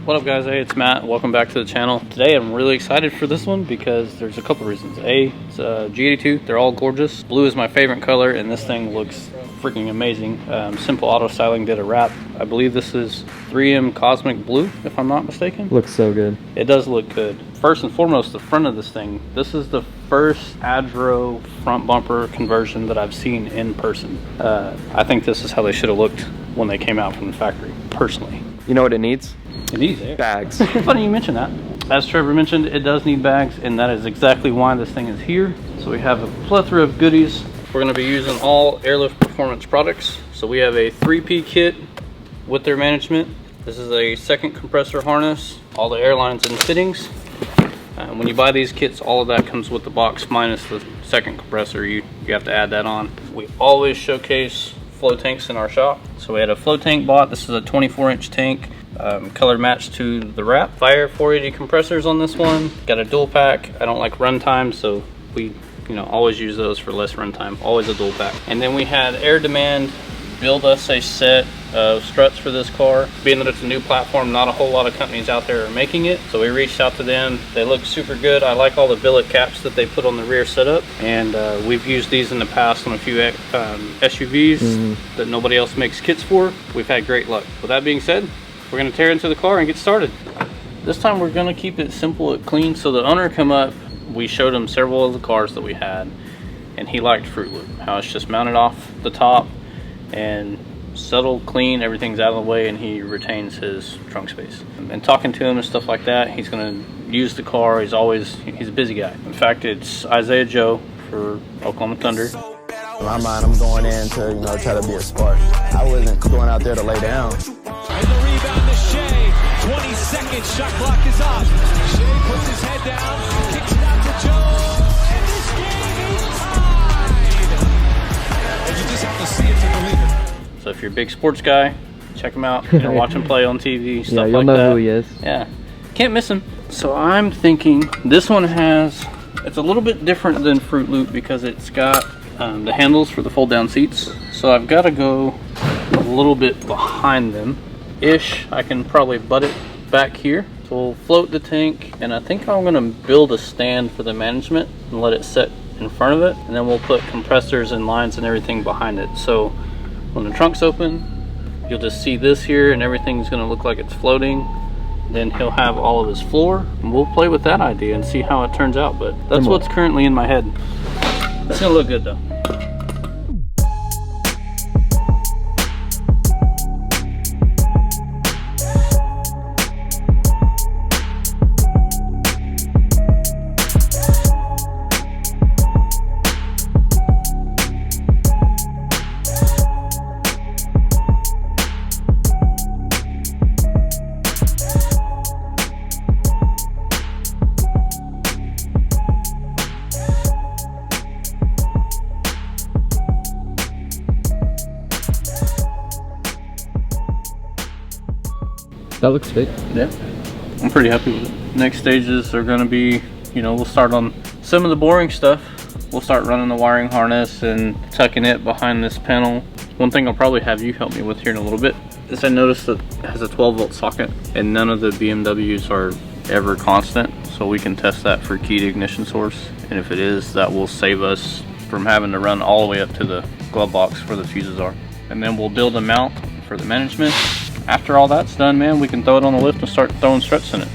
What up guys, hey, it's Matt. Welcome back to the channel. Today I'm really excited for this one because there's a couple reasons. A, it's a G82, they're all gorgeous. Blue is my favorite color and this thing looks freaking amazing. Simple Auto Styling did a wrap. I believe this is 3M Cosmic Blue, if I'm not mistaken. Looks so good. It does look good. First and foremost, the front of this thing. This is the first Adro front bumper conversion that I've seen in person. I think this is how they should have looked when they came out from the factory, personally. You know what it needs? It needs air. Bags. Funny you mention that. As Trevor mentioned, it does need bags, and that is exactly why this thing is here. So we have a plethora of goodies. We're going to be using all Airlift Performance products. So we have a 3P kit with their management. This is a second compressor harness, all the airlines and fittings. When you buy these kits, all of that comes with the box minus the second compressor. You have to add that on. We always showcase FLO tanks in our shop. So we had a FLO tank bought. This is a 24-inch tank. Color matched to the wrap. Viair 480 compressors on this one. Got a dual pack. I don't like runtime, so we always use those for less runtime. Always a dual pack. And then we had Air Demand build us a set of struts for this car. Being that it's a new platform, not a whole lot of companies out there are making it, so we reached out to them. They look super good. I like all the billet caps that they put on the rear setup, and we've used these in the past on a few SUVs that nobody else makes kits for. We've had great luck. With that being said, we're going to tear into the car and get started. This time we're going to keep it simple and clean. So the owner come up, we showed him several of the cars that we had, and he liked Fruit Loop, how it's just mounted off the top and subtle, clean, everything's out of the way, and he retains his trunk space. And talking to him and stuff like that, he's going to use the car. He's a busy guy. In fact, it's Isaiah Joe for Oklahoma Thunder. In my mind, I'm going in to try to be a spark. I wasn't going out there to lay down. And the rebound to Shea. 20 seconds, shot clock is off. Shea puts his head down, kicks it out to Joe, and this game is tied. And you just have to see it to believe it. So if you're a big sports guy, check him out. Watch him play on TV, stuff like that. Yeah, you'll know who he is. Yeah, can't miss him. So I'm thinking this one it's a little bit different than Fruit Loop because it's got the handles for the fold down seats. So I've got to go a little bit behind them ish. I can probably butt it back here. So we'll float the tank, and I think I'm going to build a stand for the management and let it sit in front of it, and then we'll put compressors and lines and everything behind it. So when the trunk's open, you'll just see this here and everything's going to look like it's floating. Then he'll have all of his floor, and we'll play with that idea and see how it turns out. But that's what's currently in my head. It's going to look good though. That looks fit. Yeah, I'm pretty happy with it. Next stages are going to be, we'll start on some of the boring stuff. We'll start running the wiring harness and tucking it behind this panel. One thing I'll probably have you help me with here in a little bit is I noticed that it has a 12-volt socket, and none of the BMWs are ever constant, so we can test that for keyed ignition source. And if it is, that will save us from having to run all the way up to the glove box where the fuses are. And then we'll build a mount for the management. After all that's done, man, we can throw it on the lift and start throwing struts in it.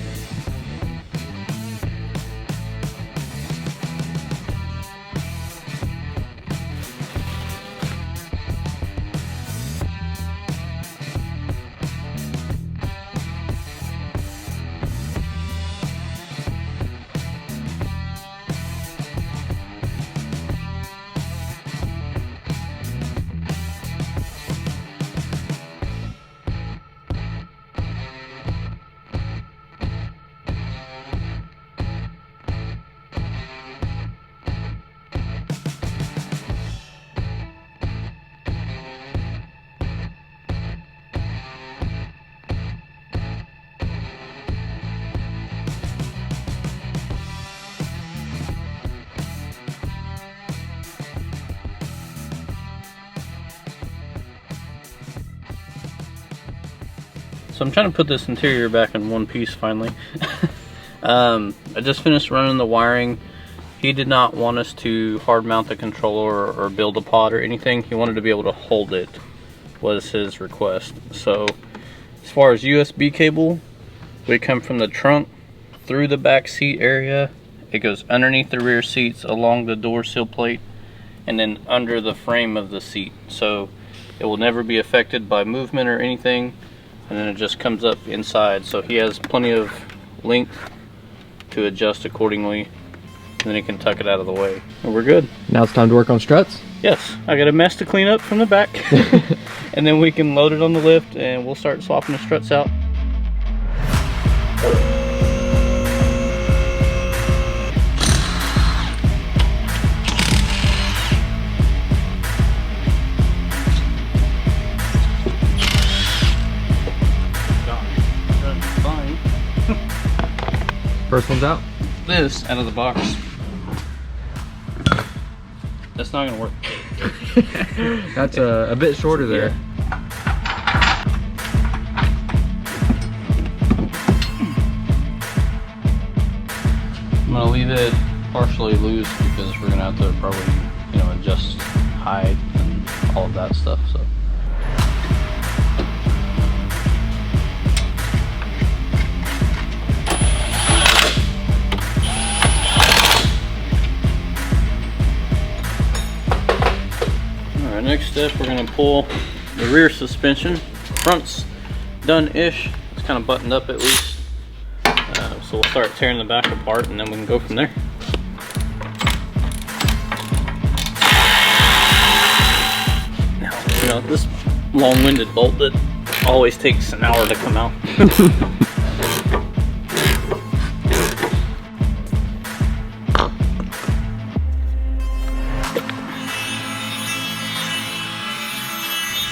So I'm trying to put this interior back in one piece finally. I just finished running the wiring. He did not want us to hard mount the controller or build a pod or anything. He wanted to be able to hold it, was his request. So as far as USB cable, we come from the trunk through the back seat area. It goes underneath the rear seats along the door sill plate and then under the frame of the seat. So it will never be affected by movement or anything. And then it just comes up inside. So he has plenty of length to adjust accordingly. And then he can tuck it out of the way. And we're good. Now it's time to work on struts. Yes, I got a mess to clean up from the back. And then we can load it on the lift and we'll start swapping the struts out. First one's out. This out of the box. That's not gonna work. That's a bit shorter there. I'm gonna leave it partially loose because we're gonna have to probably, you know, adjust height and all of that stuff. So. Next step, we're going to pull the rear suspension. Front's done-ish. It's kind of buttoned up at least. So we'll start tearing the back apart and then we can go from there. Now, you know, this long-winded bolt that always takes an hour to come out.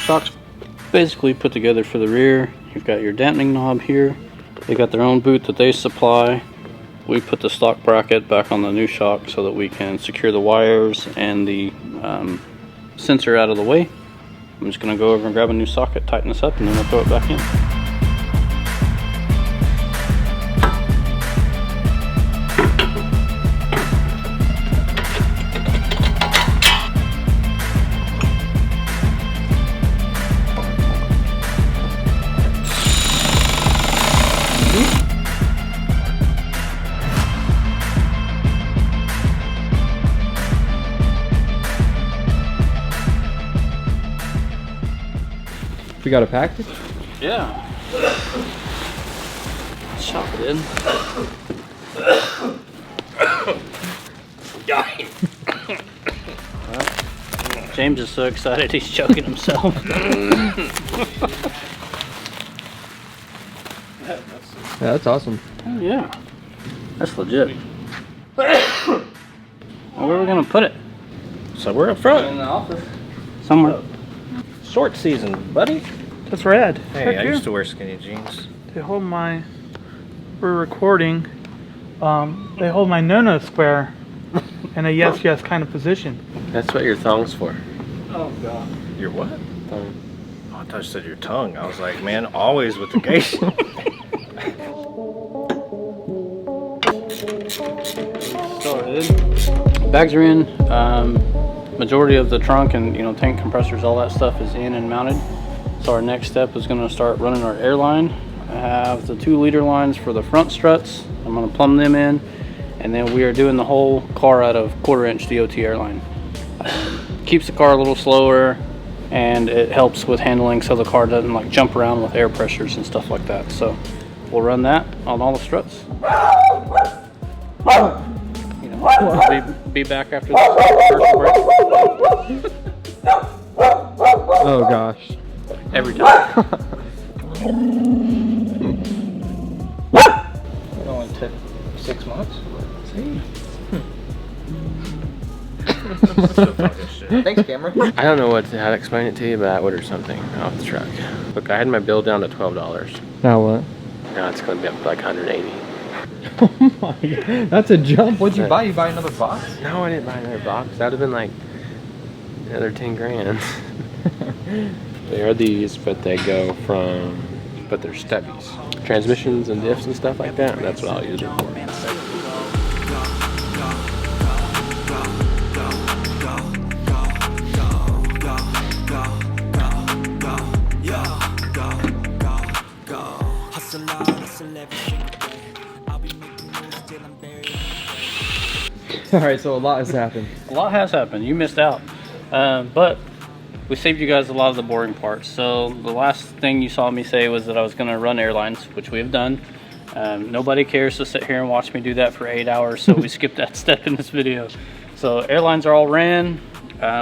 Shock's basically put together for the rear. You've got your dampening knob here. They got their own boot that they supply. We put the stock bracket back on the new shock so that we can secure the wires and the sensor out of the way. I'm just going to go over and grab a new socket, tighten this up, and then we'll throw it back in. We got a package? Yeah. Shock it in. James is so excited he's choking himself. Yeah, that's awesome. Oh yeah. That's legit. Well, where are we gonna put it? So we're up front. In the office. Somewhere. Short season, buddy. That's rad. Hey, Heck I yeah. used to wear skinny jeans. They hold my. We're recording. They hold my no-no square in a yes kind of position. That's what your thong's for. Oh god. Your what? Thong. Oh, I thought you said your tongue. I was like, man, always with the gauge. Started. Bags are in. Majority of the trunk and, you know, tank compressors, all that stuff is in and mounted. So our next step is going to start running our air line. I have the 2-liter lines for the front struts. I'm going to plumb them in, and then we are doing the whole car out of 1/4-inch DOT airline. Keeps the car a little slower, and it helps with handling so the car doesn't like jump around with air pressures and stuff like that. So we'll run that on all the struts. You know, we'll be back after this first break. Oh gosh. Every time. It only took 6 months. See? Thanks, Cameron. I don't know how to explain it to you, but I ordered something off the truck. Look, I had my bill down to $12. Now what? Now it's going to be up to like $180. Oh my god, that's a jump. What'd you buy? You buy another box? No, I didn't buy another box. That would have been like another 10 grand. They are these, but they go from but they're steppies. Transmissions and diffs and stuff like that, that's what I'll use them for. All right, so a lot has happened. A lot has happened. You missed out. But we saved you guys a lot of the boring parts. So the last thing you saw me say was that I was going to run airlines, which we have done. Nobody cares to sit here and watch me do that for 8 hours, so we skipped that step in this video. So airlines are all ran.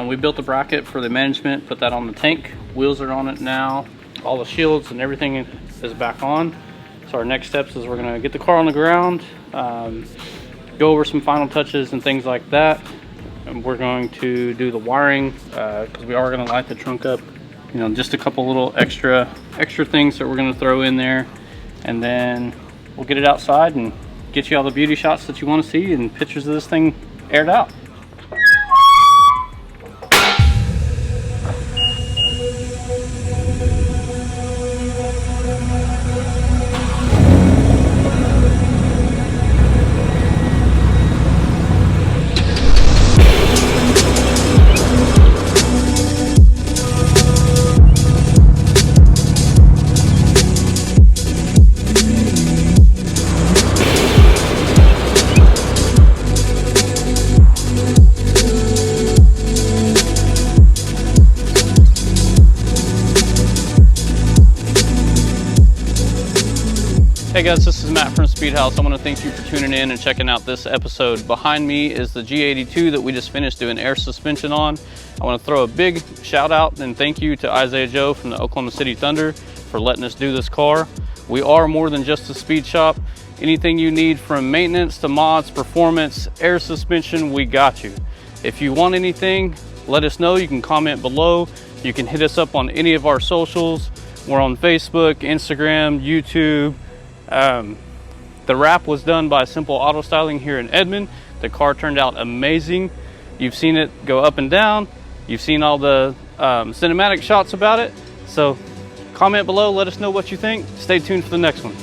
We built a bracket for the management, put that on the tank. Wheels are on it now. All the shields and everything is back on. So our next steps is we're going to get the car on the ground, go over some final touches and things like that. And we're going to do the wiring because we are going to light the trunk up. You know, just a couple little extra things that we're going to throw in there, and then we'll get it outside and get you all the beauty shots that you want to see and pictures of this thing aired out. Hey guys, this is Matt from Speedhouse. I want to thank you for tuning in and checking out this episode. Behind me is the G82 that we just finished doing air suspension on. I want to throw a big shout out and thank you to Isaiah Joe from the Oklahoma City Thunder for letting us do this car. We are more than just a speed shop. Anything you need from maintenance to mods, performance, air suspension, we got you. If you want anything, let us know. You can comment below. You can hit us up on any of our socials. We're on Facebook, Instagram, YouTube. The wrap was done by Simple Auto Styling here in Edmond. The car turned out amazing. You've seen it go up and down. You've seen all the cinematic shots about it. So comment below, let us know what you think. Stay tuned for the next one.